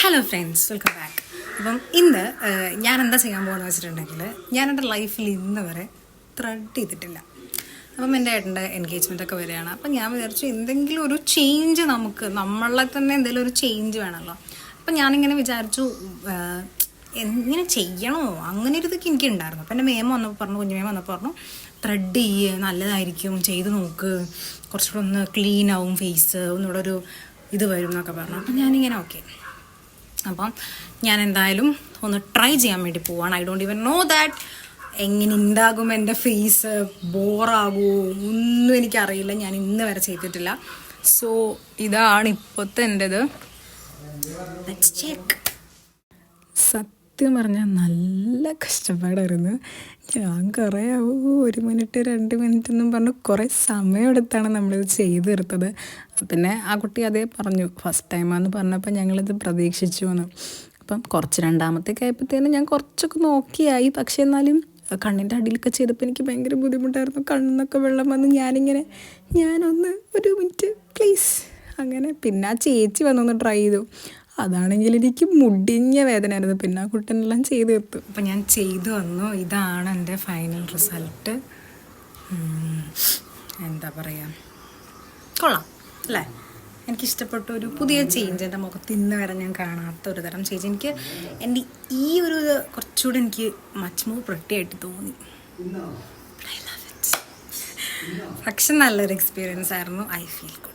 Hello friends, welcome back. അപ്പം ഇന്ന് ഞാൻ എന്താ ചെയ്യാൻ പോകുന്നത് വെച്ചിട്ടുണ്ടെങ്കിൽ, ഞാൻ എൻ്റെ ലൈഫിൽ ഇന്ന് വരെ ത്രെഡ് ചെയ്തിട്ടില്ല. അപ്പം എൻ്റെ ഏട്ടൻ്റെ എൻഗേജ്മെൻ്റ് ഒക്കെ വരികയാണ്. അപ്പം ഞാൻ വിചാരിച്ചു എന്തെങ്കിലും ഒരു ചേഞ്ച്, നമ്മളെ തന്നെ എന്തെങ്കിലും ഒരു ചേഞ്ച് വേണമല്ലോ. അപ്പം ഞാനിങ്ങനെ വിചാരിച്ചു എങ്ങനെ ചെയ്യണോ, അങ്ങനെ ഒരു ഇതൊക്കെ എനിക്കുണ്ടായിരുന്നു. അപ്പം എൻ്റെ മേമ വന്നപ്പോൾ പറഞ്ഞു, കുഞ്ഞുമേമ വന്നപ്പോൾ പറഞ്ഞു, ത്രെഡ് ചെയ്യുക നല്ലതായിരിക്കും, ചെയ്ത് നോക്ക്, കുറച്ചുകൂടെ ഒന്ന് ക്ലീൻ ആവും ഫേസ്, ഒന്നുകൂടെ ഒരു ഇത് വരും എന്നൊക്കെ പറഞ്ഞു. അപ്പം ഞാനിങ്ങനെ ഓക്കെ. അപ്പം ഞാൻ എന്തായാലും ഒന്ന് ട്രൈ ചെയ്യാൻ വേണ്ടി പോവാണ്. I don't even know that എങ്ങനെ ഉണ്ടാകും എൻ്റെ ഫേസ്, ബോറാകുമോ ഒന്നും എനിക്കറിയില്ല. ഞാൻ ഇന്ന് വരെ ചെയ്തിട്ടില്ല. സോ ഇതാണ് ഇപ്പോഴത്തെ എൻ്റെത്. Let's check. സത്യം പറഞ്ഞാൽ നല്ല കഷ്ടപ്പാടായിരുന്നു. ഞാൻ കുറേ 1 മിനിറ്റ് 2 മിനിറ്റ് എന്നും പറഞ്ഞ് കുറേ സമയമെടുത്താണ് നമ്മളിത് ചെയ്ത് തീർത്തത്. പിന്നെ ആ കുട്ടി അതേ പറഞ്ഞു, ഫസ്റ്റ് ടൈമാണെന്ന് പറഞ്ഞപ്പോൾ ഞങ്ങളിത് പ്രതീക്ഷിച്ചു എന്ന്. അപ്പം കുറച്ച് രണ്ടാമത്തേക്ക് ആയപ്പോഴത്തേനും ഞാൻ കുറച്ചൊക്കെ നോക്കിയായി. പക്ഷേ എന്നാലും കണ്ണിൻ്റെ അടിയിലൊക്കെ ചെയ്തപ്പോൾ എനിക്ക് ഭയങ്കര ബുദ്ധിമുട്ടായിരുന്നു. കണ്ണിന്നൊക്കെ വെള്ളം വന്ന് ഞാനൊന്ന് 1 മിനിറ്റ് പ്ലീസ് അങ്ങനെ. പിന്നെ ആ ചേച്ചി വന്നൊന്ന് ട്രൈ ചെയ്തു. അതാണെങ്കിൽ എനിക്ക് മുടിഞ്ഞ വേദനയായിരുന്നു. പിന്നെ ആ കുട്ടനെല്ലാം ചെയ്ത് തീർത്തു. അപ്പം ഞാൻ ചെയ്തു വന്നു. ഇതാണ് എൻ്റെ ഫൈനൽ റിസൾട്ട്. എന്താ പറയുക, കൊള്ളാം അല്ലേ? എനിക്കിഷ്ടപ്പെട്ട ഒരു പുതിയ ചേഞ്ച്. എൻ്റെ മുഖത്ത് ഇന്ന് വരെ ഞാൻ കാണാത്ത ഒരു തരം ചേഞ്ച്. എനിക്ക് എൻ്റെ ഈ ഒരു കുറച്ചുകൂടെ എനിക്ക് മച്ച് മോർ പ്രിട്ടി ആയിട്ട് തോന്നി. I love it. പക്ഷെ നല്ലൊരു എക്സ്പീരിയൻസ് ആയിരുന്നു. I feel good.